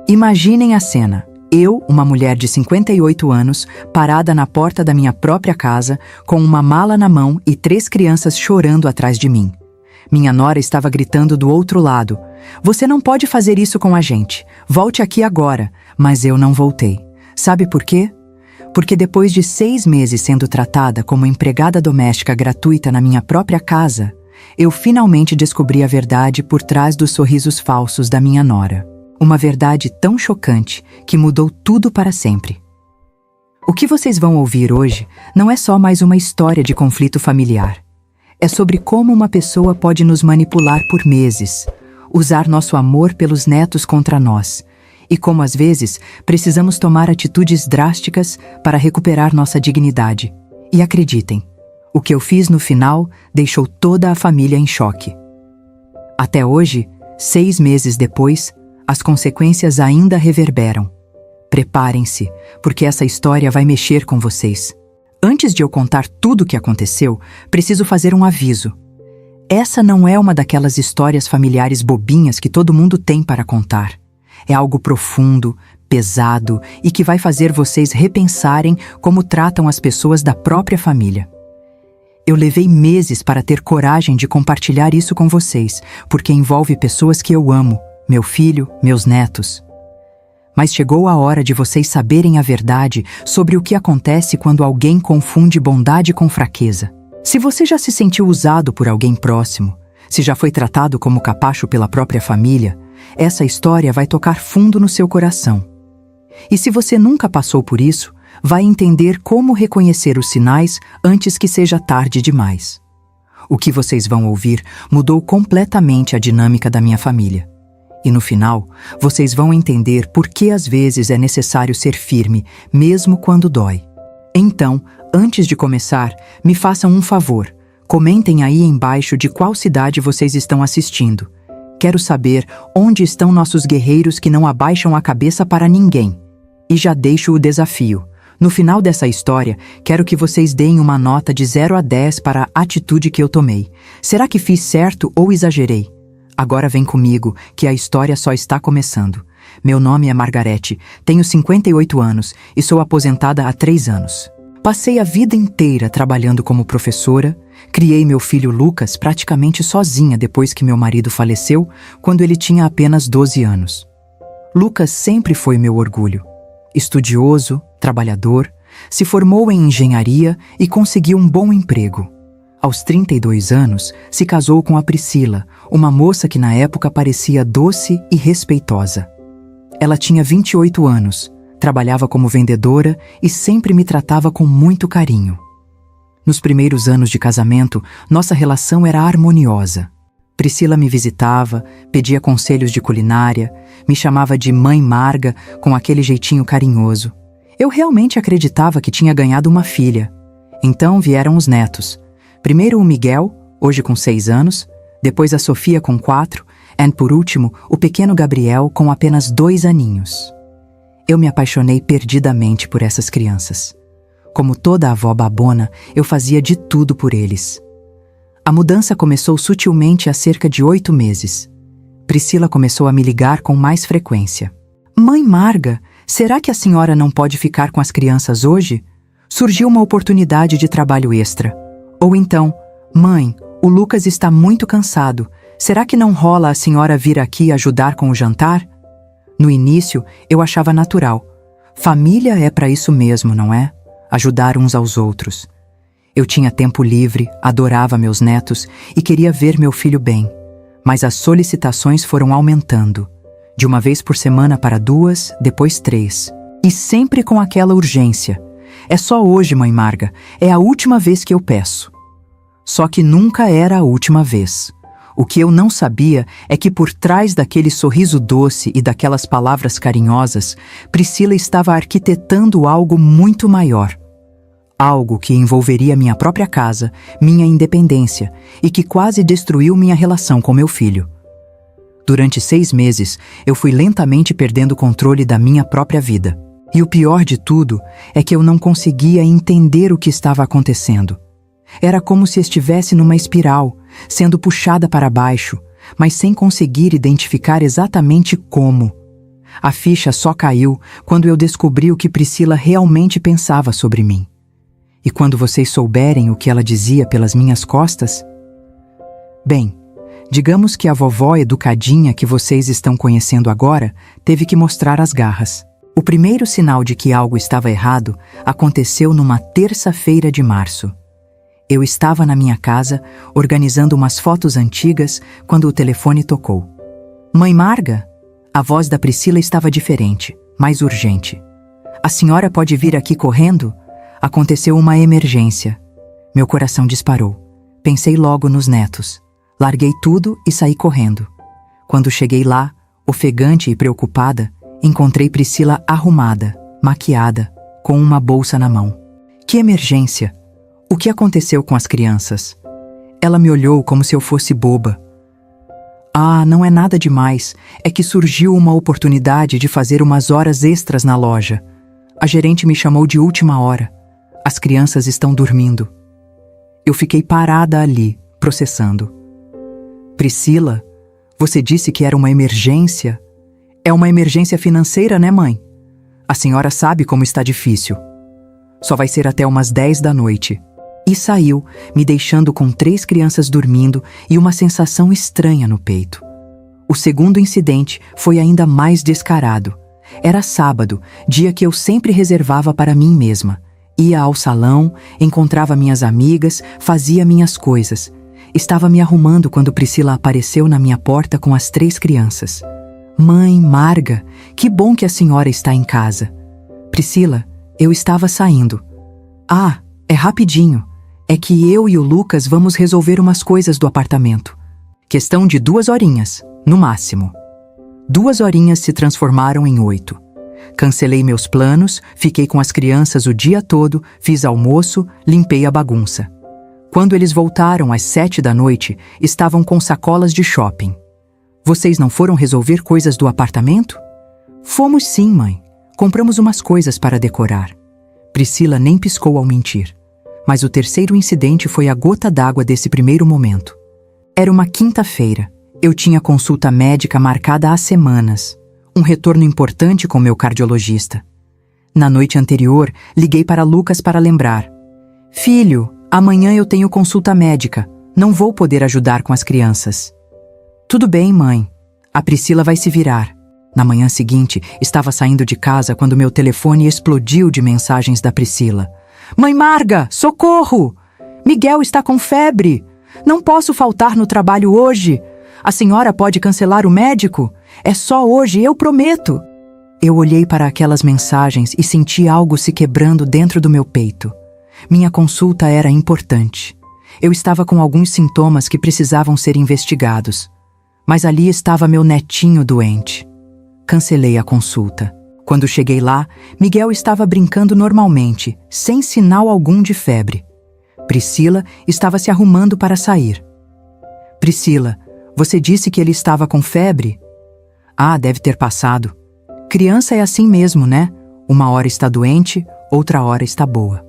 Imaginem a cena. Eu, uma mulher de 58 anos, parada na porta da minha própria casa, com uma mala na mão e 3 crianças chorando atrás de mim. Minha nora estava gritando do outro lado: "Você não pode fazer isso com a gente. Volte aqui agora." Mas eu não voltei. Sabe por quê? Porque depois de 6 meses sendo tratada como empregada doméstica gratuita na minha própria casa, eu finalmente descobri a verdade por trás dos sorrisos falsos da minha nora. Uma verdade tão chocante que mudou tudo para sempre. O que vocês vão ouvir hoje não é só mais uma história de conflito familiar. É sobre como uma pessoa pode nos manipular por meses, usar nosso amor pelos netos contra nós, e como às vezes precisamos tomar atitudes drásticas para recuperar nossa dignidade. E acreditem, o que eu fiz no final deixou toda a família em choque. Até hoje, 6 meses depois, as consequências ainda reverberam. Preparem-se, porque essa história vai mexer com vocês. Antes de eu contar tudo o que aconteceu, preciso fazer um aviso. Essa não é uma daquelas histórias familiares bobinhas que todo mundo tem para contar. É algo profundo, pesado e que vai fazer vocês repensarem como tratam as pessoas da própria família. Eu levei meses para ter coragem de compartilhar isso com vocês, porque envolve pessoas que eu amo, meu filho, meus netos. Mas chegou a hora de vocês saberem a verdade sobre o que acontece quando alguém confunde bondade com fraqueza. Se você já se sentiu usado por alguém próximo, se já foi tratado como capacho pela própria família, essa história vai tocar fundo no seu coração. E se você nunca passou por isso, vai entender como reconhecer os sinais antes que seja tarde demais. O que vocês vão ouvir mudou completamente a dinâmica da minha família. E no final, vocês vão entender por que às vezes é necessário ser firme, mesmo quando dói. Então, antes de começar, me façam um favor. Comentem aí embaixo de qual cidade vocês estão assistindo. Quero saber onde estão nossos guerreiros que não abaixam a cabeça para ninguém. E já deixo o desafio. No final dessa história, quero que vocês deem uma nota de 0 a 10 para a atitude que eu tomei. Será que fiz certo ou exagerei? Agora vem comigo, que a história só está começando. Meu nome é Margarete, tenho 58 anos e sou aposentada há 3 anos. Passei a vida inteira trabalhando como professora, criei meu filho Lucas praticamente sozinha depois que meu marido faleceu, quando ele tinha apenas 12 anos. Lucas sempre foi meu orgulho. Estudioso, trabalhador, se formou em engenharia e conseguiu um bom emprego. Aos 32 anos, se casou com a Priscila, uma moça que na época parecia doce e respeitosa. Ela tinha 28 anos, trabalhava como vendedora e sempre me tratava com muito carinho. Nos primeiros anos de casamento, nossa relação era harmoniosa. Priscila me visitava, pedia conselhos de culinária, me chamava de Mãe Marga com aquele jeitinho carinhoso. Eu realmente acreditava que tinha ganhado uma filha. Então vieram os netos. Primeiro o Miguel, hoje com 6 anos, depois a Sofia com 4, e por último o pequeno Gabriel com apenas 2 aninhos. Eu me apaixonei perdidamente por essas crianças. Como toda avó babona, eu fazia de tudo por eles. A mudança começou sutilmente há cerca de 8 meses. Priscila começou a me ligar com mais frequência. "Mãe Marga, será que a senhora não pode ficar com as crianças hoje? Surgiu uma oportunidade de trabalho extra." Ou então, "Mãe, o Lucas está muito cansado. Será que não rola a senhora vir aqui ajudar com o jantar?" No início, eu achava natural. Família é para isso mesmo, não é? Ajudar uns aos outros. Eu tinha tempo livre, adorava meus netos e queria ver meu filho bem. Mas as solicitações foram aumentando. De uma vez por semana para 2, depois 3. E sempre com aquela urgência. "É só hoje, Mãe Marga. É a última vez que eu peço." Só que nunca era a última vez. O que eu não sabia é que por trás daquele sorriso doce e daquelas palavras carinhosas, Priscila estava arquitetando algo muito maior. Algo que envolveria minha própria casa, minha independência e que quase destruiu minha relação com meu filho. Durante 6 meses, eu fui lentamente perdendo o controle da minha própria vida. E o pior de tudo é que eu não conseguia entender o que estava acontecendo. Era como se estivesse numa espiral, sendo puxada para baixo, mas sem conseguir identificar exatamente como. A ficha só caiu quando eu descobri o que Priscila realmente pensava sobre mim. E quando vocês souberem o que ela dizia pelas minhas costas? Bem, digamos que a vovó educadinha que vocês estão conhecendo agora teve que mostrar as garras. O primeiro sinal de que algo estava errado aconteceu numa terça-feira de março. Eu estava na minha casa, organizando umas fotos antigas, quando o telefone tocou. Mãe Marga? A voz da Priscila estava diferente, mais urgente. A senhora pode vir aqui correndo? Aconteceu uma emergência. Meu coração disparou. Pensei logo nos netos. Larguei tudo e saí correndo. Quando cheguei lá, ofegante e preocupada, encontrei Priscila arrumada, maquiada, com uma bolsa na mão. Que emergência! O que aconteceu com as crianças? Ela me olhou como se eu fosse boba. Ah, não é nada demais. É que surgiu uma oportunidade de fazer umas horas extras na loja. A gerente me chamou de última hora. As crianças estão dormindo. Eu fiquei parada ali, processando. Priscila, você disse que era uma emergência? É uma emergência financeira, né, mãe? A senhora sabe como está difícil. Só vai ser até umas 10 da noite. E saiu, me deixando com 3 crianças dormindo e uma sensação estranha no peito. O segundo incidente foi ainda mais descarado. Era sábado, dia que eu sempre reservava para mim mesma. Ia ao salão, encontrava minhas amigas, fazia minhas coisas. Estava me arrumando quando Priscila apareceu na minha porta com as 3 crianças. Mãe Marga, que bom que a senhora está em casa. Priscila, eu estava saindo. Ah, é rapidinho. É que eu e o Lucas vamos resolver umas coisas do apartamento. Questão de 2 horinhas, no máximo. 2 horinhas se transformaram em 8. Cancelei meus planos, fiquei com as crianças o dia todo, fiz almoço, limpei a bagunça. Quando eles voltaram às 7 da noite, estavam com sacolas de shopping. Vocês não foram resolver coisas do apartamento? Fomos sim, mãe. Compramos umas coisas para decorar. Priscila nem piscou ao mentir. Mas o terceiro incidente foi a gota d'água desse primeiro momento. Era uma quinta-feira. Eu tinha consulta médica marcada há semanas. Um retorno importante com meu cardiologista. Na noite anterior, liguei para Lucas para lembrar. Filho, amanhã eu tenho consulta médica. Não vou poder ajudar com as crianças. Tudo bem, mãe. A Priscila vai se virar. Na manhã seguinte, estava saindo de casa quando meu telefone explodiu de mensagens da Priscila. Mãe Marga, socorro! Miguel está com febre. Não posso faltar no trabalho hoje. A senhora pode cancelar o médico? É só hoje, eu prometo. Eu olhei para aquelas mensagens e senti algo se quebrando dentro do meu peito. Minha consulta era importante. Eu estava com alguns sintomas que precisavam ser investigados. Mas ali estava meu netinho doente. Cancelei a consulta. Quando cheguei lá, Miguel estava brincando normalmente, sem sinal algum de febre. Priscila estava se arrumando para sair. Priscila, você disse que ele estava com febre? Ah, deve ter passado. Criança é assim mesmo, né? Uma hora está doente, outra hora está boa.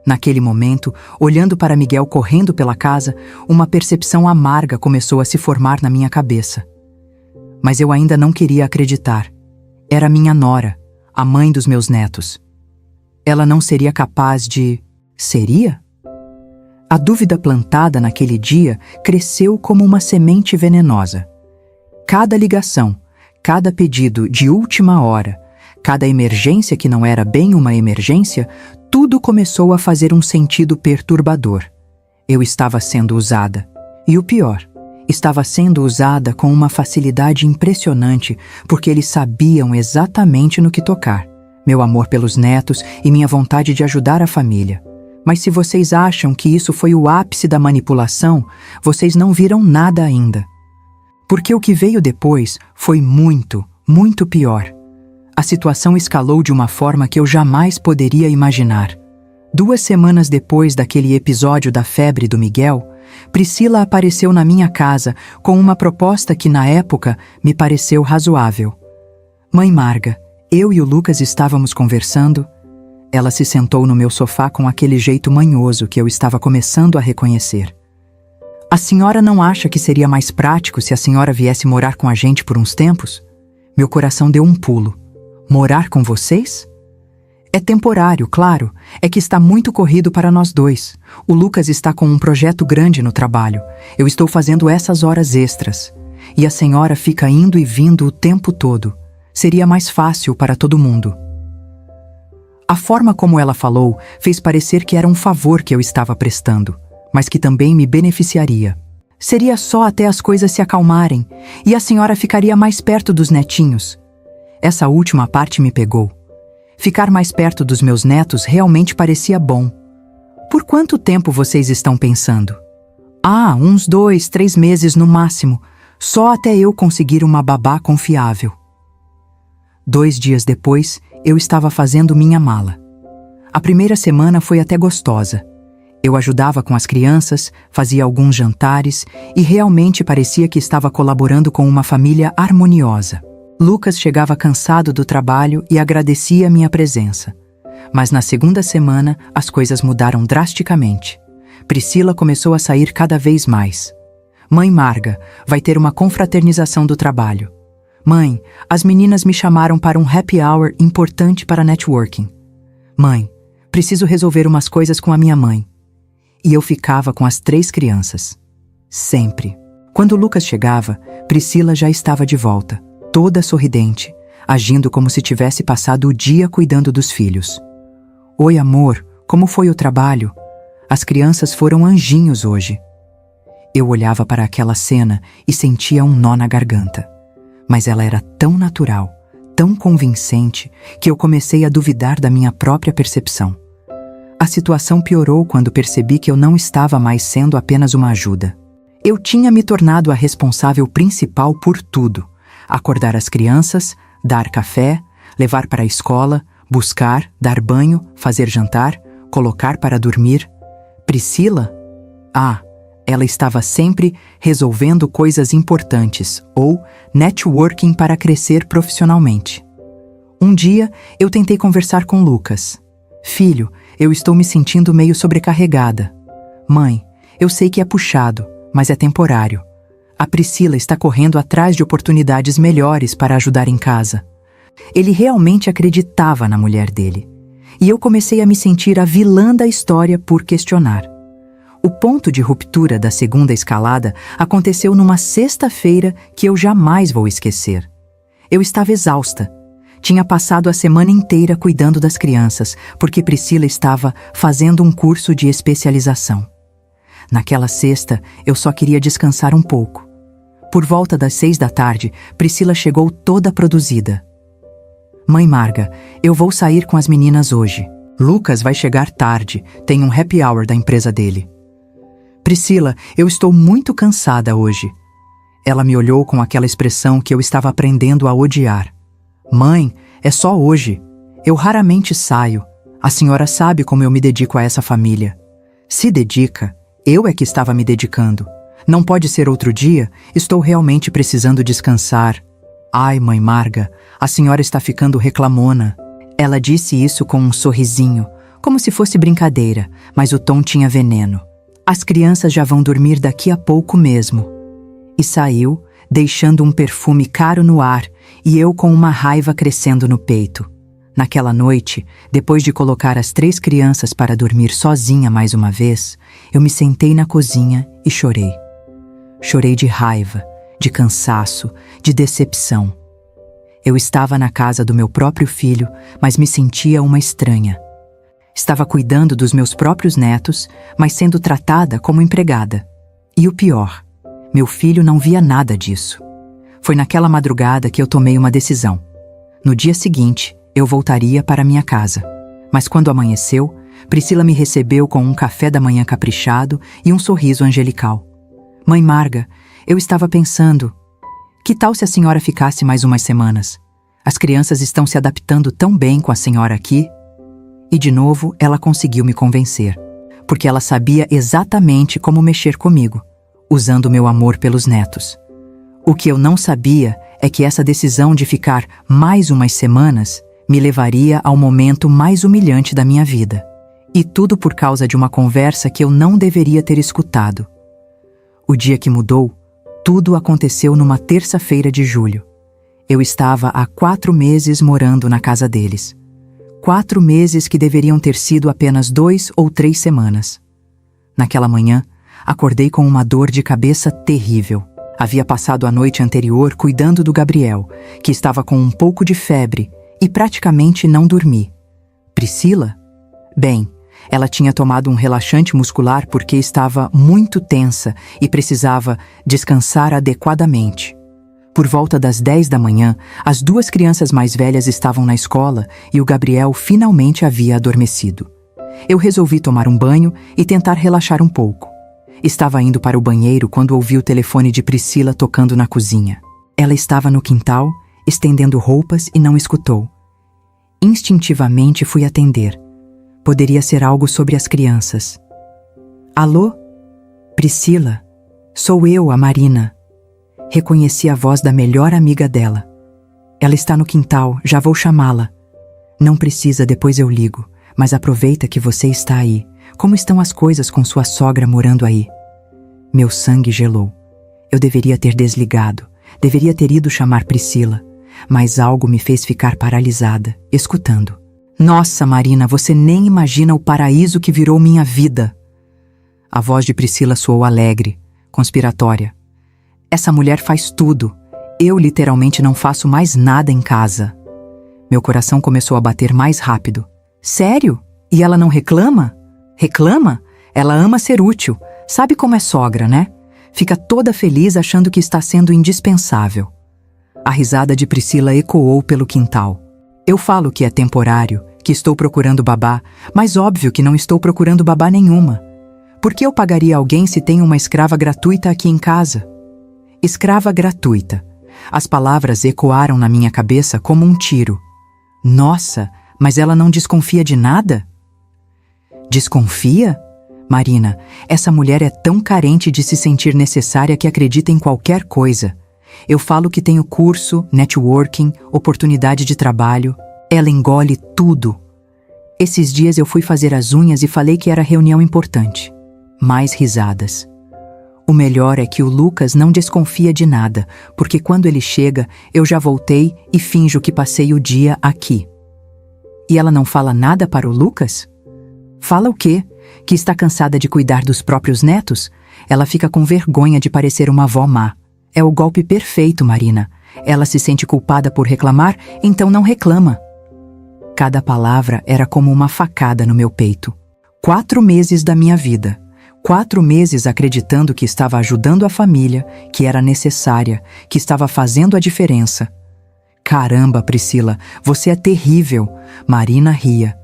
Naquele momento, olhando para Miguel correndo pela casa, uma percepção amarga começou a se formar na minha cabeça. Mas eu ainda não queria acreditar. Era minha nora, a mãe dos meus netos. Ela não seria capaz de... Seria? A dúvida plantada naquele dia cresceu como uma semente venenosa. Cada ligação, cada pedido de última hora, cada emergência que não era bem uma emergência, tudo começou a fazer um sentido perturbador. Eu estava sendo usada. E o pior, estava sendo usada com uma facilidade impressionante, porque eles sabiam exatamente no que tocar. Meu amor pelos netos e minha vontade de ajudar a família. Mas se vocês acham que isso foi o ápice da manipulação, vocês não viram nada ainda. Porque o que veio depois foi muito, muito pior. A situação escalou de uma forma que eu jamais poderia imaginar. 2 semanas depois daquele episódio da febre do Miguel, Priscila apareceu na minha casa com uma proposta que na época me pareceu razoável. Mãe Marga, eu e o Lucas estávamos conversando. Ela se sentou no meu sofá com aquele jeito manhoso que eu estava começando a reconhecer. A senhora não acha que seria mais prático se a senhora viesse morar com a gente por uns tempos? Meu coração deu um pulo. Morar com vocês? É temporário, claro. É que está muito corrido para nós dois. O Lucas está com um projeto grande no trabalho. Eu estou fazendo essas horas extras. E a senhora fica indo e vindo o tempo todo. Seria mais fácil para todo mundo. A forma como ela falou fez parecer que era um favor que eu estava prestando, mas que também me beneficiaria. Seria só até as coisas se acalmarem e a senhora ficaria mais perto dos netinhos. Essa última parte me pegou. Ficar mais perto dos meus netos realmente parecia bom. Por quanto tempo vocês estão pensando? Uns 2, 3 meses no máximo, só até eu conseguir uma babá confiável. 2 dias depois, eu estava fazendo minha mala. A primeira semana foi até gostosa. Eu ajudava com as crianças, fazia alguns jantares e realmente parecia que estava colaborando com uma família harmoniosa. Lucas chegava cansado do trabalho e agradecia minha presença. Mas na segunda semana, as coisas mudaram drasticamente. Priscila começou a sair cada vez mais. Mãe Marga, vai ter uma confraternização do trabalho. Mãe, as meninas me chamaram para um happy hour importante para networking. Mãe, preciso resolver umas coisas com a minha mãe. E eu ficava com as 3 crianças. Sempre. Quando Lucas chegava, Priscila já estava de volta, toda sorridente, agindo como se tivesse passado o dia cuidando dos filhos. Oi, amor, como foi o trabalho? As crianças foram anjinhos hoje. Eu olhava para aquela cena e sentia um nó na garganta. Mas ela era tão natural, tão convincente, que eu comecei a duvidar da minha própria percepção. A situação piorou quando percebi que eu não estava mais sendo apenas uma ajuda. Eu tinha me tornado a responsável principal por tudo. Acordar as crianças, dar café, levar para a escola, buscar, dar banho, fazer jantar, colocar para dormir. Priscila? Ela estava sempre resolvendo coisas importantes ou networking para crescer profissionalmente. Um dia, eu tentei conversar com Lucas. Filho, eu estou me sentindo meio sobrecarregada. Mãe, eu sei que é puxado, mas é temporário. A Priscila está correndo atrás de oportunidades melhores para ajudar em casa. Ele realmente acreditava na mulher dele. E eu comecei a me sentir a vilã da história por questionar. O ponto de ruptura da segunda escalada aconteceu numa sexta-feira que eu jamais vou esquecer. Eu estava exausta. Tinha passado a semana inteira cuidando das crianças, porque Priscila estava fazendo um curso de especialização. Naquela sexta, eu só queria descansar um pouco. Por volta das 6 da tarde, Priscila chegou toda produzida. Mãe Marga, eu vou sair com as meninas hoje. Lucas vai chegar tarde, tem um happy hour da empresa dele. Priscila, eu estou muito cansada hoje. Ela me olhou com aquela expressão que eu estava aprendendo a odiar. Mãe, é só hoje. Eu raramente saio. A senhora sabe como eu me dedico a essa família. Se dedica, eu é que estava me dedicando. Não pode ser outro dia? Estou realmente precisando descansar. Ai, mãe Marga, a senhora está ficando reclamona. Ela disse isso com um sorrisinho, como se fosse brincadeira, mas o tom tinha veneno. As crianças já vão dormir daqui a pouco mesmo. E saiu, deixando um perfume caro no ar e eu com uma raiva crescendo no peito. Naquela noite, depois de colocar as 3 crianças para dormir sozinha mais uma vez, eu me sentei na cozinha e chorei. Chorei de raiva, de cansaço, de decepção. Eu estava na casa do meu próprio filho, mas me sentia uma estranha. Estava cuidando dos meus próprios netos, mas sendo tratada como empregada. E o pior, meu filho não via nada disso. Foi naquela madrugada que eu tomei uma decisão. No dia seguinte, eu voltaria para minha casa. Mas quando amanheceu, Priscila me recebeu com um café da manhã caprichado e um sorriso angelical. Mãe Marga, eu estava pensando, que tal se a senhora ficasse mais umas semanas? As crianças estão se adaptando tão bem com a senhora aqui. E de novo ela conseguiu me convencer, porque ela sabia exatamente como mexer comigo, usando meu amor pelos netos. O que eu não sabia é que essa decisão de ficar mais umas semanas me levaria ao momento mais humilhante da minha vida. E tudo por causa de uma conversa que eu não deveria ter escutado. O dia que mudou, tudo aconteceu numa terça-feira de julho. Eu estava há 4 meses morando na casa deles. 4 meses que deveriam ter sido apenas 2 ou 3 semanas. Naquela manhã, acordei com uma dor de cabeça terrível. Havia passado a noite anterior cuidando do Gabriel, que estava com um pouco de febre, e praticamente não dormi. Priscila? Bem, ela tinha tomado um relaxante muscular porque estava muito tensa e precisava descansar adequadamente. Por volta das 10 da manhã, as 2 crianças mais velhas estavam na escola e o Gabriel finalmente havia adormecido. Eu resolvi tomar um banho e tentar relaxar um pouco. Estava indo para o banheiro quando ouvi o telefone de Priscila tocando na cozinha. Ela estava no quintal, estendendo roupas e não escutou. Instintivamente fui atender. Poderia ser algo sobre as crianças. Alô? Priscila, sou eu, a Marina. Reconheci a voz da melhor amiga dela. Ela está no quintal, já vou chamá-la. Não precisa, depois eu ligo, mas aproveita que você está aí. Como estão as coisas com sua sogra morando aí? Meu sangue gelou. Eu deveria ter desligado, deveria ter ido chamar Priscila, mas algo me fez ficar paralisada, escutando. Nossa, Marina, você nem imagina o paraíso que virou minha vida. A voz de Priscila soou alegre, conspiratória. Essa mulher faz tudo. Eu literalmente não faço mais nada em casa. Meu coração começou a bater mais rápido. Sério? E ela não reclama? Reclama? Ela ama ser útil. Sabe como é sogra, né? Fica toda feliz achando que está sendo indispensável. A risada de Priscila ecoou pelo quintal. Eu falo que é temporário, que estou procurando babá, mas óbvio que não estou procurando babá nenhuma. Por que eu pagaria alguém se tem uma escrava gratuita aqui em casa? Escrava gratuita. As palavras ecoaram na minha cabeça como um tiro. Nossa, mas ela não desconfia de nada? Desconfia? Marina, essa mulher é tão carente de se sentir necessária que acredita em qualquer coisa. Eu falo que tenho curso, networking, oportunidade de trabalho. Ela engole tudo. Esses dias eu fui fazer as unhas e falei que era reunião importante. Mais risadas. O melhor é que o Lucas não desconfia de nada, porque quando ele chega, eu já voltei e finjo que passei o dia aqui. E ela não fala nada para o Lucas? Fala o quê? Que está cansada de cuidar dos próprios netos? Ela fica com vergonha de parecer uma avó má. É o golpe perfeito, Marina. Ela se sente culpada por reclamar, então não reclama. Cada palavra era como uma facada no meu peito. 4 meses da minha vida. 4 meses acreditando que estava ajudando a família, que era necessária, que estava fazendo a diferença. Caramba, Priscila, você é terrível. Marina ria.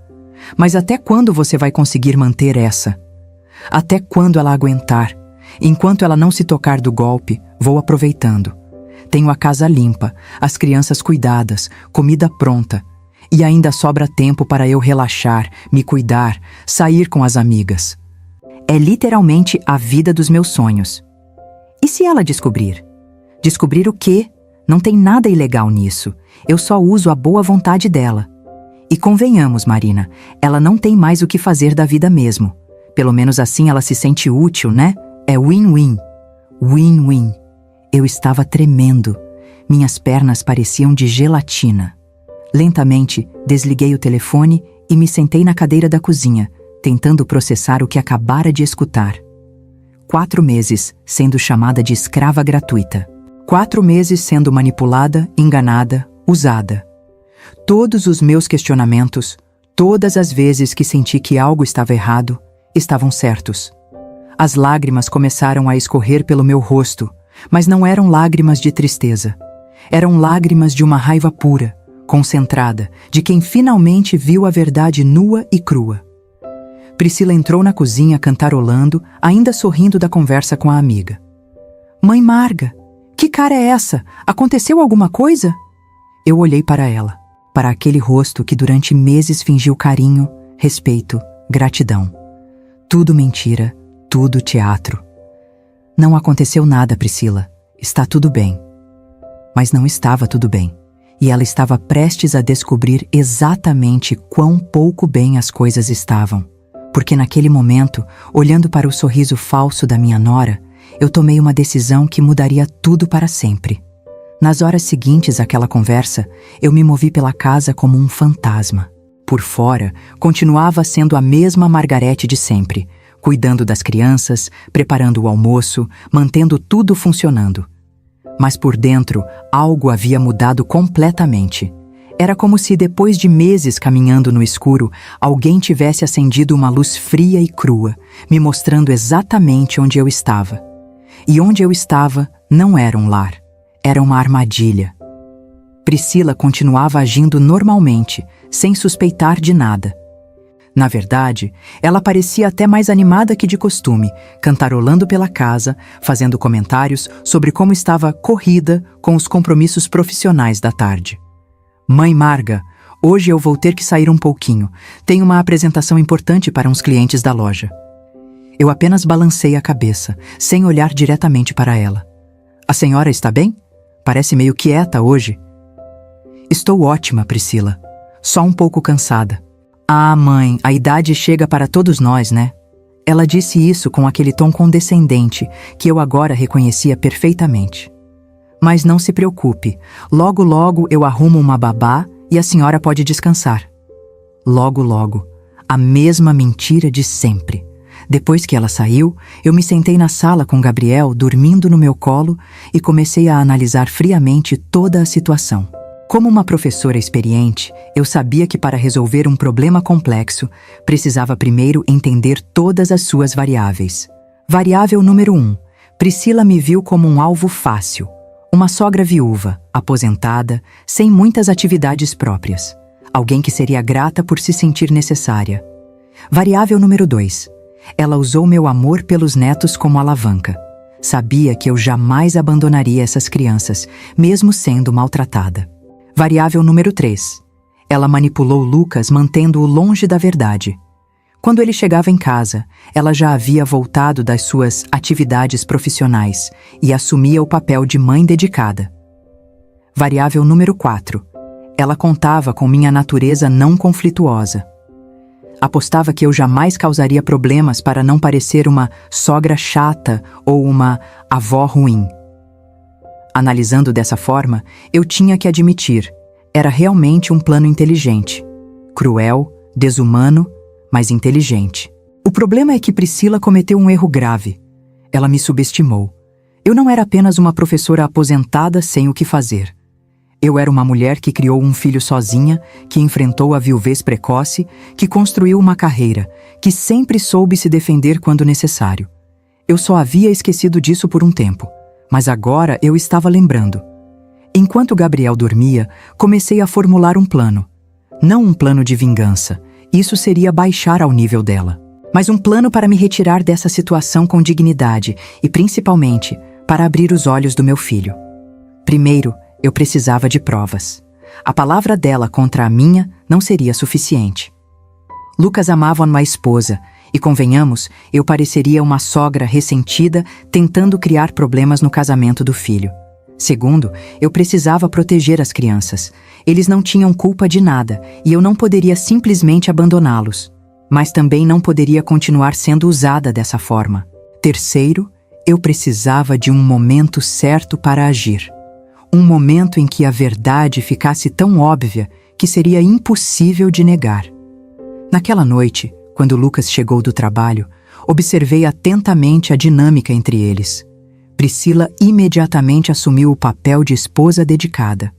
Mas até quando você vai conseguir manter essa? Até quando ela aguentar? Enquanto ela não se tocar do golpe, vou aproveitando. Tenho a casa limpa, as crianças cuidadas, comida pronta. E ainda sobra tempo para eu relaxar, me cuidar, sair com as amigas. É literalmente a vida dos meus sonhos. E se ela descobrir? Descobrir o quê? Não tem nada ilegal nisso. Eu só uso a boa vontade dela. E convenhamos, Marina, ela não tem mais o que fazer da vida mesmo. Pelo menos assim ela se sente útil, né? É win-win. Win-win. Eu estava tremendo. Minhas pernas pareciam de gelatina. Lentamente, desliguei o telefone e me sentei na cadeira da cozinha, tentando processar o que acabara de escutar. 4 meses sendo chamada de escrava gratuita. 4 meses sendo manipulada, enganada, usada. Todos os meus questionamentos, todas as vezes que senti que algo estava errado, estavam certos. As lágrimas começaram a escorrer pelo meu rosto, mas não eram lágrimas de tristeza. Eram lágrimas de uma raiva pura, concentrada, de quem finalmente viu a verdade nua e crua. Priscila entrou na cozinha cantarolando, ainda sorrindo da conversa com a amiga. Mãe Marga, que cara é essa? Aconteceu alguma coisa? Eu olhei para ela, para aquele rosto que durante meses fingiu carinho, respeito, gratidão. Tudo mentira, tudo teatro. Não aconteceu nada, Priscila. Está tudo bem. Mas não estava tudo bem. E ela estava prestes a descobrir exatamente quão pouco bem as coisas estavam. Porque naquele momento, olhando para o sorriso falso da minha nora, eu tomei uma decisão que mudaria tudo para sempre. Nas horas seguintes àquela conversa, eu me movi pela casa como um fantasma. Por fora, continuava sendo a mesma Margarete de sempre, cuidando das crianças, preparando o almoço, mantendo tudo funcionando. Mas por dentro, algo havia mudado completamente. Era como se, depois de meses caminhando no escuro, alguém tivesse acendido uma luz fria e crua, me mostrando exatamente onde eu estava. E onde eu estava não era um lar, era uma armadilha. Priscila continuava agindo normalmente, sem suspeitar de nada. Na verdade, ela parecia até mais animada que de costume, cantarolando pela casa, fazendo comentários sobre como estava corrida com os compromissos profissionais da tarde. Mãe Marga, hoje eu vou ter que sair um pouquinho. Tenho uma apresentação importante para uns clientes da loja. Eu apenas balancei a cabeça, sem olhar diretamente para ela. A senhora está bem? Parece meio quieta hoje. Estou ótima, Priscila. Só um pouco cansada. Ah, mãe, a idade chega para todos nós, né? Ela disse isso com aquele tom condescendente que eu agora reconhecia perfeitamente. Mas não se preocupe, logo logo eu arrumo uma babá e a senhora pode descansar. Logo logo, a mesma mentira de sempre. Depois que ela saiu, eu me sentei na sala com Gabriel dormindo no meu colo e comecei a analisar friamente toda a situação. Como uma professora experiente, eu sabia que para resolver um problema complexo, precisava primeiro entender todas as suas variáveis. Variável número 1. Priscila me viu como um alvo fácil. Uma sogra viúva, aposentada, sem muitas atividades próprias. Alguém que seria grata por se sentir necessária. Variável número 2. Ela usou meu amor pelos netos como alavanca. Sabia que eu jamais abandonaria essas crianças, mesmo sendo maltratada. Variável número 3. Ela manipulou Lucas mantendo-o longe da verdade. Quando ele chegava em casa, ela já havia voltado das suas atividades profissionais e assumia o papel de mãe dedicada. Variável número 4. Ela contava com minha natureza não conflituosa. Apostava que eu jamais causaria problemas para não parecer uma sogra chata ou uma avó ruim. Analisando dessa forma, eu tinha que admitir, era realmente um plano inteligente. Cruel, desumano, mas inteligente. O problema é que Priscila cometeu um erro grave. Ela me subestimou. Eu não era apenas uma professora aposentada sem o que fazer. Eu era uma mulher que criou um filho sozinha, que enfrentou a viuvez precoce, que construiu uma carreira, que sempre soube se defender quando necessário. Eu só havia esquecido disso por um tempo. Mas agora eu estava lembrando. Enquanto Gabriel dormia, comecei a formular um plano. Não um plano de vingança, isso seria baixar ao nível dela. Mas um plano para me retirar dessa situação com dignidade e, principalmente, para abrir os olhos do meu filho. Primeiro, eu precisava de provas. A palavra dela contra a minha não seria suficiente. Lucas amava uma esposa, e convenhamos, eu pareceria uma sogra ressentida tentando criar problemas no casamento do filho. Segundo, eu precisava proteger as crianças. Eles não tinham culpa de nada e eu não poderia simplesmente abandoná-los. Mas também não poderia continuar sendo usada dessa forma. Terceiro, eu precisava de um momento certo para agir. Um momento em que a verdade ficasse tão óbvia que seria impossível de negar. Naquela noite, quando Lucas chegou do trabalho, observei atentamente a dinâmica entre eles. Priscila imediatamente assumiu o papel de esposa dedicada.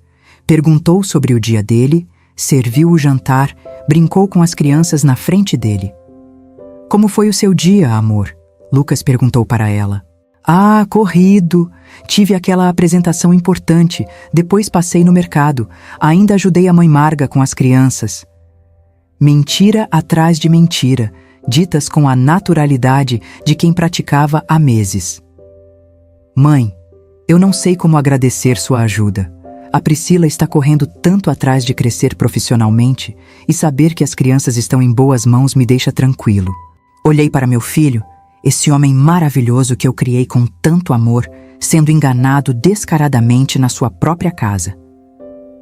Perguntou sobre o dia dele, serviu o jantar, brincou com as crianças na frente dele. "Como foi o seu dia, amor?" Lucas perguntou para ela. "Ah, corrido. Tive aquela apresentação importante, depois passei no mercado, ainda ajudei a mãe Marga com as crianças." Mentira atrás de mentira, ditas com a naturalidade de quem praticava há meses. "Mãe, eu não sei como agradecer sua ajuda. A Priscila está correndo tanto atrás de crescer profissionalmente e saber que as crianças estão em boas mãos me deixa tranquilo." Olhei para meu filho, esse homem maravilhoso que eu criei com tanto amor, sendo enganado descaradamente na sua própria casa.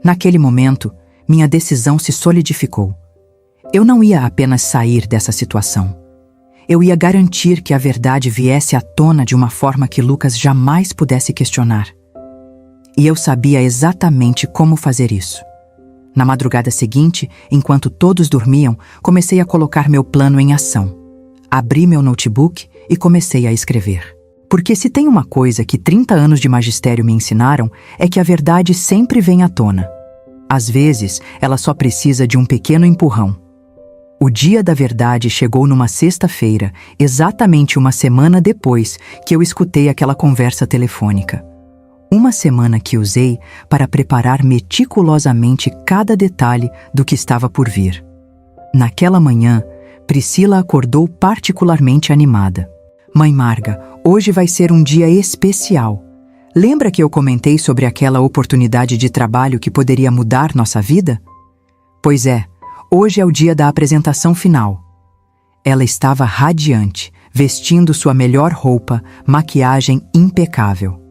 Naquele momento, minha decisão se solidificou. Eu não ia apenas sair dessa situação. Eu ia garantir que a verdade viesse à tona de uma forma que Lucas jamais pudesse questionar. E eu sabia exatamente como fazer isso. Na madrugada seguinte, enquanto todos dormiam, comecei a colocar meu plano em ação. Abri meu notebook e comecei a escrever. Porque se tem uma coisa que 30 anos de magistério me ensinaram, é que a verdade sempre vem à tona. Às vezes, ela só precisa de um pequeno empurrão. O dia da verdade chegou numa sexta-feira, exatamente uma semana depois que eu escutei aquela conversa telefônica. Uma semana que usei para preparar meticulosamente cada detalhe do que estava por vir. Naquela manhã, Priscila acordou particularmente animada. Mãe Marga, hoje vai ser um dia especial. Lembra que eu comentei sobre aquela oportunidade de trabalho que poderia mudar nossa vida? Pois é, hoje é o dia da apresentação final. Ela estava radiante, vestindo sua melhor roupa, maquiagem impecável.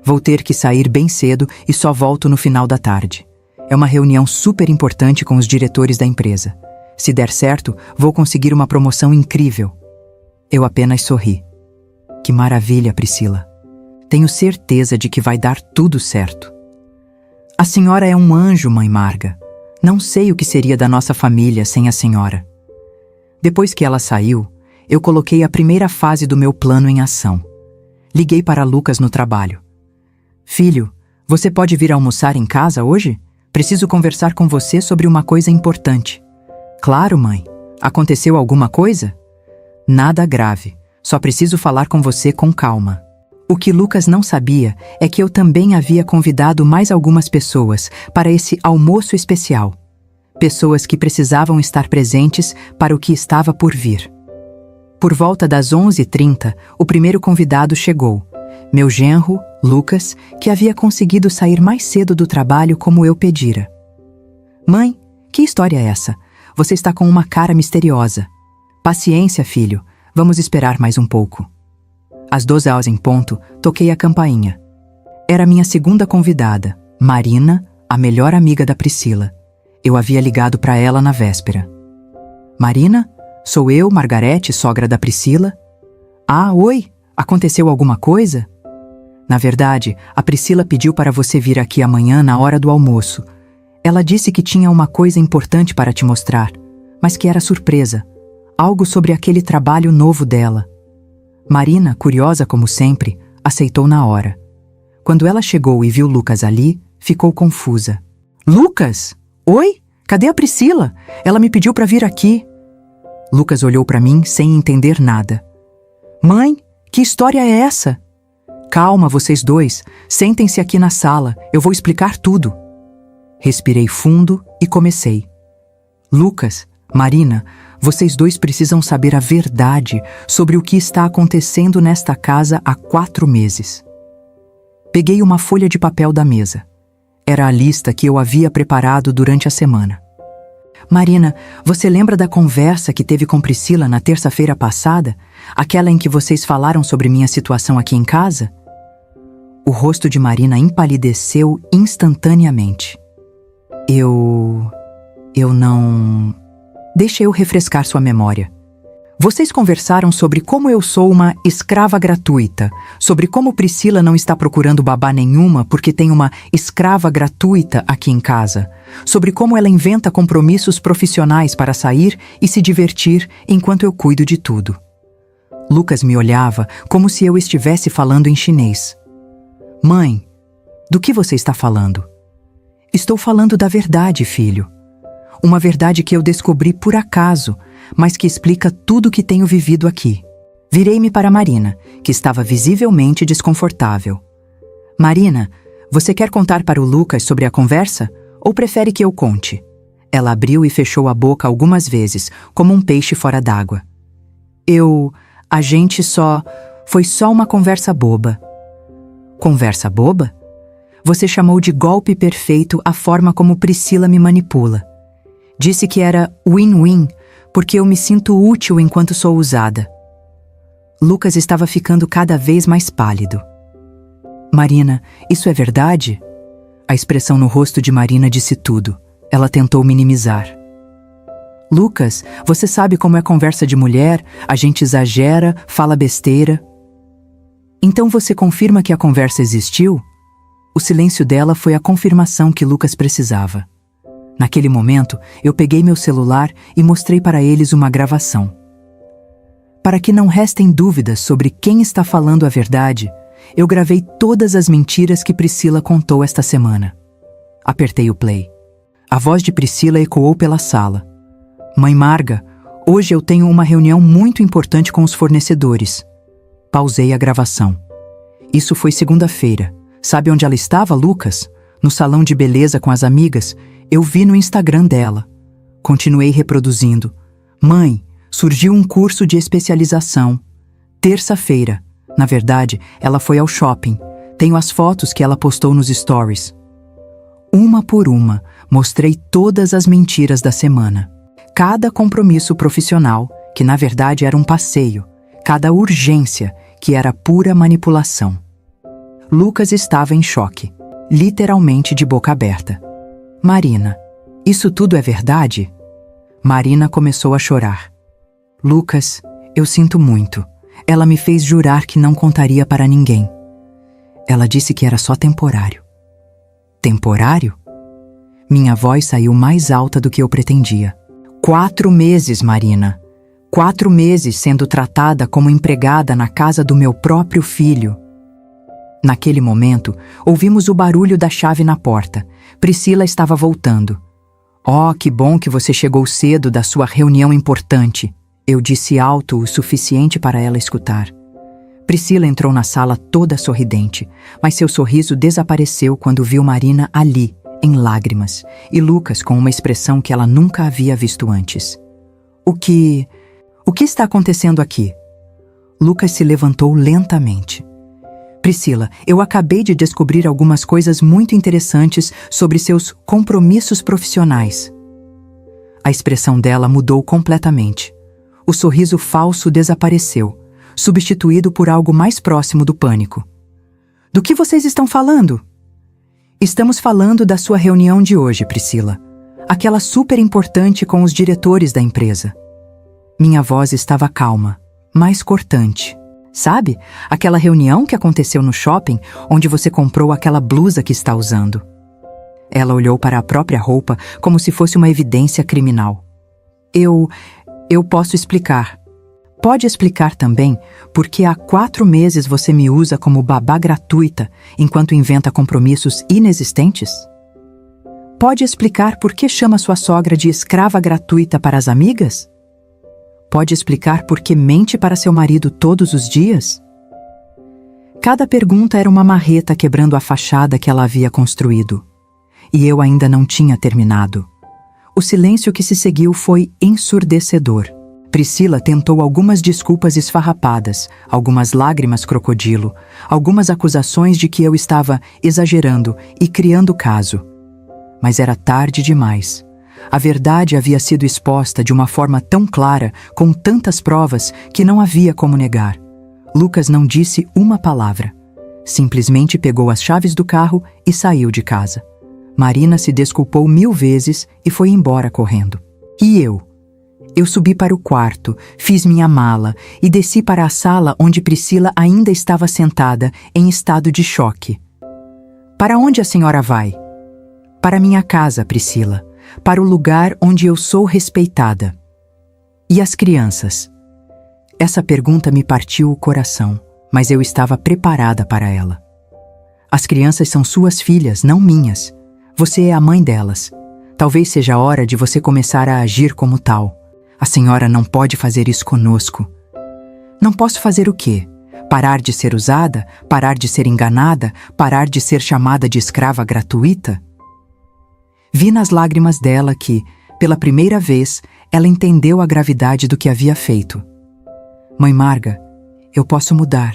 Vou ter que sair bem cedo e só volto no final da tarde. É uma reunião super importante com os diretores da empresa. Se der certo, vou conseguir uma promoção incrível. Eu apenas sorri. Que maravilha, Priscila. Tenho certeza de que vai dar tudo certo. A senhora é um anjo, Mãe Marga. Não sei o que seria da nossa família sem a senhora. Depois que ela saiu, eu coloquei a primeira fase do meu plano em ação. Liguei para Lucas no trabalho. Filho, você pode vir almoçar em casa hoje? Preciso conversar com você sobre uma coisa importante. Claro, mãe. Aconteceu alguma coisa? Nada grave. Só preciso falar com você com calma. O que Lucas não sabia é que eu também havia convidado mais algumas pessoas para esse almoço especial. Pessoas que precisavam estar presentes para o que estava por vir. Por volta das 11h30, o primeiro convidado chegou. Meu genro, Lucas, que havia conseguido sair mais cedo do trabalho como eu pedira. Mãe, que história é essa? Você está com uma cara misteriosa. Paciência, filho. Vamos esperar mais um pouco. Às 12h em ponto, toquei a campainha. Era minha segunda convidada, Marina, a melhor amiga da Priscila. Eu havia ligado para ela na véspera. Marina? Sou eu, Margarete, sogra da Priscila? Ah, oi! Aconteceu alguma coisa? Na verdade, a Priscila pediu para você vir aqui amanhã na hora do almoço. Ela disse que tinha uma coisa importante para te mostrar, mas que era surpresa. Algo sobre aquele trabalho novo dela. Marina, curiosa como sempre, aceitou na hora. Quando ela chegou e viu Lucas ali, ficou confusa. Lucas? Oi? Cadê a Priscila? Ela me pediu para vir aqui. Lucas olhou para mim sem entender nada. Mãe, que história é essa? Calma, vocês dois. Sentem-se aqui na sala. Eu vou explicar tudo. Respirei fundo e comecei. Lucas, Marina, vocês dois precisam saber a verdade sobre o que está acontecendo nesta casa há 4 meses. Peguei uma folha de papel da mesa. Era a lista que eu havia preparado durante a semana. Marina, você lembra da conversa que teve com Priscila na terça-feira passada? Aquela em que vocês falaram sobre minha situação aqui em casa? O rosto de Marina empalideceu instantaneamente. Eu não... Deixa eu refrescar sua memória. Vocês conversaram sobre como eu sou uma escrava gratuita, sobre como Priscila não está procurando babá nenhuma porque tem uma escrava gratuita aqui em casa, sobre como ela inventa compromissos profissionais para sair e se divertir enquanto eu cuido de tudo. Lucas me olhava como se eu estivesse falando em chinês. Mãe, do que você está falando? Estou falando da verdade, filho. Uma verdade que eu descobri por acaso, mas que explica tudo o que tenho vivido aqui. Virei-me para Marina, que estava visivelmente desconfortável. Marina, você quer contar para o Lucas sobre a conversa? Ou prefere que eu conte? Ela abriu e fechou a boca algumas vezes, como um peixe fora d'água. Foi só uma conversa boba. Conversa boba? Você chamou de golpe perfeito a forma como Priscila me manipula. Disse que era win-win, porque eu me sinto útil enquanto sou usada. Lucas estava ficando cada vez mais pálido. Marina, isso é verdade? A expressão no rosto de Marina disse tudo. Ela tentou minimizar. Lucas, você sabe como é conversa de mulher, a gente exagera, fala besteira. Então você confirma que a conversa existiu? O silêncio dela foi a confirmação que Lucas precisava. Naquele momento, eu peguei meu celular e mostrei para eles uma gravação. Para que não restem dúvidas sobre quem está falando a verdade, eu gravei todas as mentiras que Priscila contou esta semana. Apertei o play. A voz de Priscila ecoou pela sala. Mãe Marga, hoje eu tenho uma reunião muito importante com os fornecedores. Pausei a gravação. Isso foi segunda-feira. Sabe onde ela estava, Lucas? No salão de beleza com as amigas. Eu vi no Instagram dela. Continuei reproduzindo. Mãe, surgiu um curso de especialização. Terça-feira. Na verdade, ela foi ao shopping. Tenho as fotos que ela postou nos stories. Uma por uma, mostrei todas as mentiras da semana. Cada compromisso profissional, que na verdade era um passeio. Cada urgência, que era pura manipulação. Lucas estava em choque, literalmente de boca aberta. Marina, isso tudo é verdade? Marina começou a chorar. Lucas, eu sinto muito. Ela me fez jurar que não contaria para ninguém. Ela disse que era só temporário. Temporário? Minha voz saiu mais alta do que eu pretendia. 4 meses, Marina. 4 meses sendo tratada como empregada na casa do meu próprio filho. Naquele momento, ouvimos o barulho da chave na porta. Priscila estava voltando. Oh, que bom que você chegou cedo da sua reunião importante. Eu disse alto o suficiente para ela escutar. Priscila entrou na sala toda sorridente, mas seu sorriso desapareceu quando viu Marina ali, em lágrimas, e Lucas com uma expressão que ela nunca havia visto antes. O que está acontecendo aqui? Lucas se levantou lentamente. Priscila, eu acabei de descobrir algumas coisas muito interessantes sobre seus compromissos profissionais. A expressão dela mudou completamente. O sorriso falso desapareceu, substituído por algo mais próximo do pânico. Do que vocês estão falando? Estamos falando da sua reunião de hoje, Priscila. Aquela super importante com os diretores da empresa. Minha voz estava calma, mais cortante. Sabe? Aquela reunião que aconteceu no shopping, onde você comprou aquela blusa que está usando. Ela olhou para a própria roupa como se fosse uma evidência criminal. Eu posso explicar. Pode explicar também por que há 4 meses você me usa como babá gratuita enquanto inventa compromissos inexistentes? Pode explicar por que chama sua sogra de escrava gratuita para as amigas? Pode explicar por que mente para seu marido todos os dias? Cada pergunta era uma marreta quebrando a fachada que ela havia construído. E eu ainda não tinha terminado. O silêncio que se seguiu foi ensurdecedor. Priscila tentou algumas desculpas esfarrapadas, algumas lágrimas crocodilo, algumas acusações de que eu estava exagerando e criando caso. Mas era tarde demais. A verdade havia sido exposta de uma forma tão clara, com tantas provas, que não havia como negar. Lucas não disse uma palavra. Simplesmente pegou as chaves do carro e saiu de casa. Marina se desculpou 1000 vezes e foi embora correndo. E eu? Eu subi para o quarto, fiz minha mala e desci para a sala onde Priscila ainda estava sentada, em estado de choque. Para onde a senhora vai? Para minha casa, Priscila. Para o lugar onde eu sou respeitada. E as crianças? Essa pergunta me partiu o coração, mas eu estava preparada para ela. As crianças são suas filhas, não minhas. Você é a mãe delas. Talvez seja a hora de você começar a agir como tal. A senhora não pode fazer isso conosco. Não posso fazer o quê? Parar de ser usada? Parar de ser enganada? Parar de ser chamada de escrava gratuita? Vi nas lágrimas dela que, pela primeira vez, ela entendeu a gravidade do que havia feito. Mãe Marga, eu posso mudar.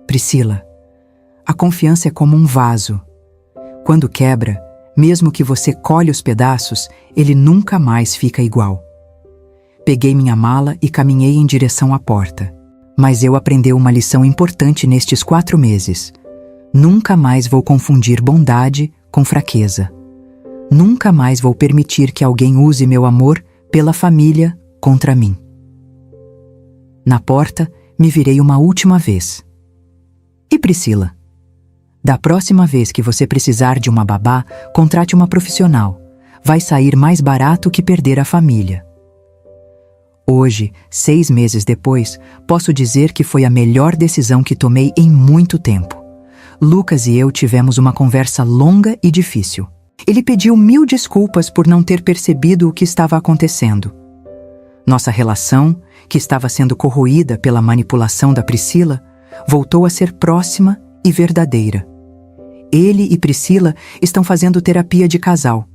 Priscila, a confiança é como um vaso. Quando quebra, mesmo que você colhe os pedaços, ele nunca mais fica igual. Peguei minha mala e caminhei em direção à porta. Mas eu aprendi uma lição importante nestes 4 meses. Nunca mais vou confundir bondade com fraqueza. Nunca mais vou permitir que alguém use meu amor pela família contra mim. Na porta, me virei uma última vez. E Priscila? Da próxima vez que você precisar de uma babá, contrate uma profissional. Vai sair mais barato que perder a família. Hoje, 6 meses depois, posso dizer que foi a melhor decisão que tomei em muito tempo. Lucas e eu tivemos uma conversa longa e difícil. Ele pediu 1000 desculpas por não ter percebido o que estava acontecendo. Nossa relação, que estava sendo corroída pela manipulação da Priscila, voltou a ser próxima e verdadeira. Ele e Priscila estão fazendo terapia de casal.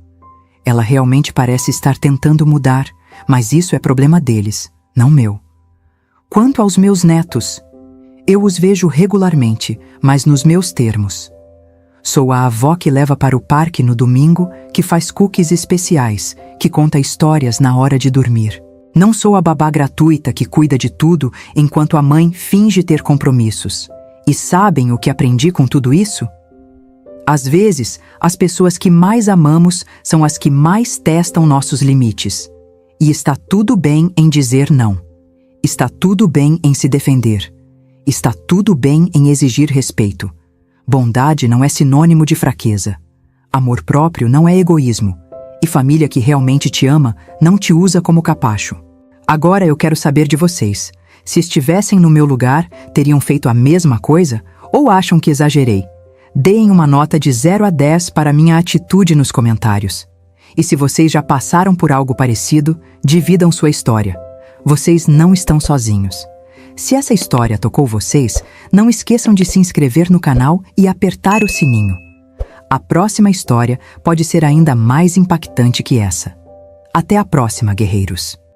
Ela realmente parece estar tentando mudar, mas isso é problema deles, não meu. Quanto aos meus netos, eu os vejo regularmente, mas nos meus termos. Sou a avó que leva para o parque no domingo, que faz cookies especiais, que conta histórias na hora de dormir. Não sou a babá gratuita que cuida de tudo enquanto a mãe finge ter compromissos. E sabem o que aprendi com tudo isso? Às vezes, as pessoas que mais amamos são as que mais testam nossos limites. E está tudo bem em dizer não. Está tudo bem em se defender. Está tudo bem em exigir respeito. Bondade não é sinônimo de fraqueza. Amor próprio não é egoísmo. E família que realmente te ama não te usa como capacho. Agora eu quero saber de vocês. Se estivessem no meu lugar, teriam feito a mesma coisa? Ou acham que exagerei? Deem uma nota de 0 a 10 para minha atitude nos comentários. E se vocês já passaram por algo parecido, dividam sua história. Vocês não estão sozinhos. Se essa história tocou vocês, não esqueçam de se inscrever no canal e apertar o sininho. A próxima história pode ser ainda mais impactante que essa. Até a próxima, guerreiros!